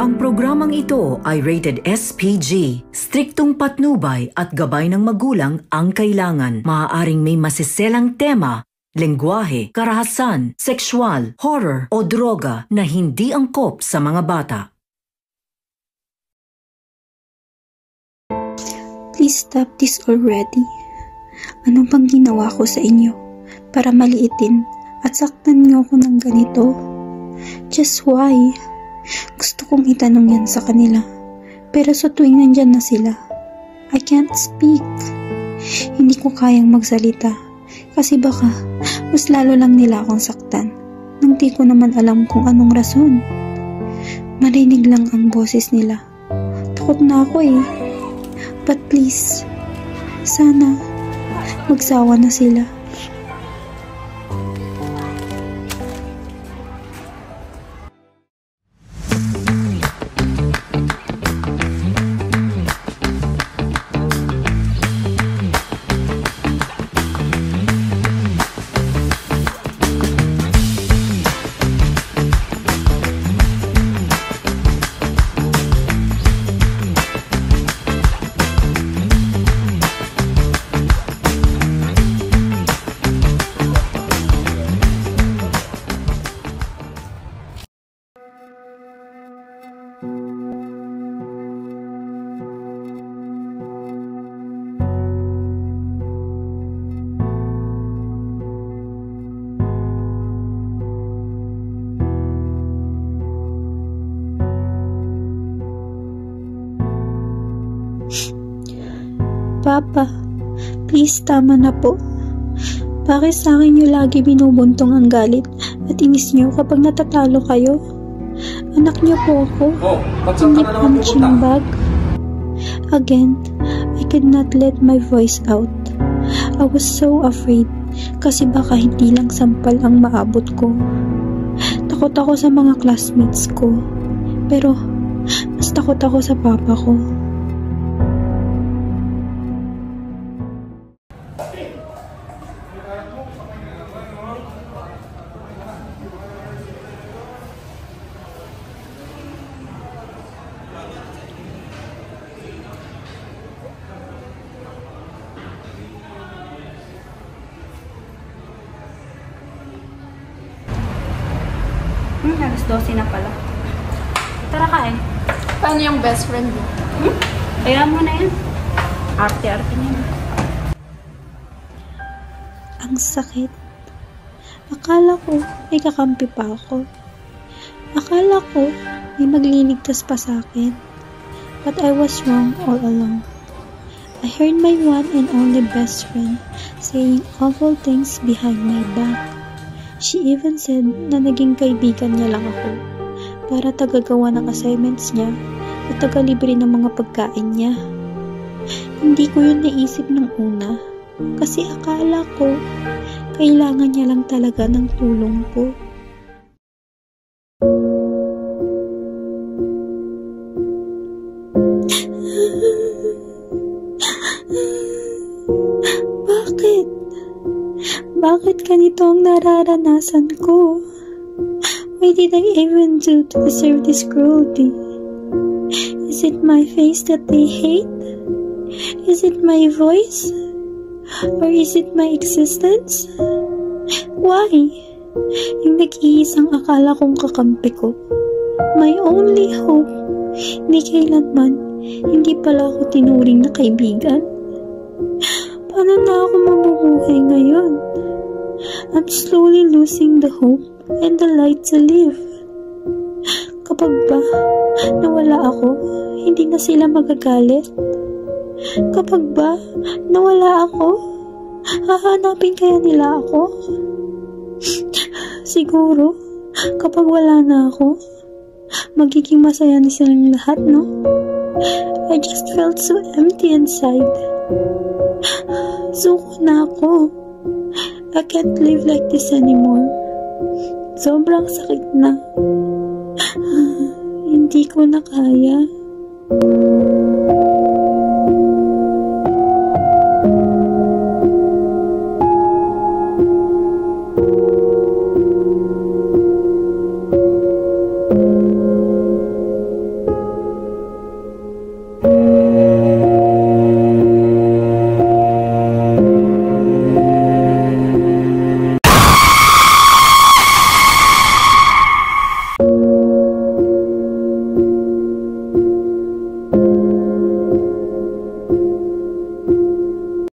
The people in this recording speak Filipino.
Ang programang ito ay rated SPG. Striktong patnubay at gabay ng magulang ang kailangan. Maaaring may masiselang tema, lengguwahe, karahasan, sexual, horror o droga na hindi angkop sa mga bata. Please stop this already. Ano bang ginawa ko sa inyo para maliitin at saktan niyo ako ng ganito? Just why? Gusto kong itanong yan sa kanila. Pero sa tuwing nandyan na sila, I can't speak. Hindi ko kayang magsalita. Kasi baka, mas lalo lang nila akong saktan. Nang di ko naman alam kung anong rason. Marinig lang ang boses nila. Takot na ako eh. But please, sana, magsawa na sila. Papa, please tama na po. Bakit sa akin niyo lagi binubuntong ang galit at inis niyo kapag natatalo kayo? Anak niyo po ako, hindi punching bag. Again, I could not let my voice out. I was so afraid kasi baka hindi lang sampal ang maabot ko. Takot ako sa mga classmates ko, pero mas takot ako sa papa ko. Alas 12 na pala. Tara kain. Paano yung best friend mo? Kaya mo na yan. Arte-arte niya. Ang sakit. Akala ko may kakampi pa ako. Akala ko may magliligtas pa sa akin. But I was wrong all along. I heard my one and only best friend saying awful things behind my back. She even said na naging kaibigan niya lang ako para tagagawa ng assignments niya at tagalibre ng mga pagkain niya. Hindi ko yun naisip nung una kasi akala ko kailangan niya lang talaga ng tulong ko. Bakit ganito ang nararanasan ko? What did I even do to deserve this cruelty? Is it my face that they hate? Is it my voice? Or is it my existence? Why? Yung nag-iisang akala kong kakampi ko. My only hope. Ni kailanman, hindi pala ako tinuring na kaibigan. Paano na ako mabubuhay ngayon? I'm slowly losing the hope and the light to live. Kapag ba nawala ako, hindi na sila magagalit? Kapag ba nawala ako, hahanapin kaya nila ako? Siguro, kapag wala na ako, magiging masaya na silang lahat, no? I just felt so empty inside. Suko na ako. I can't live like this anymore. Sobrang sakit na. Hindi ko na kaya.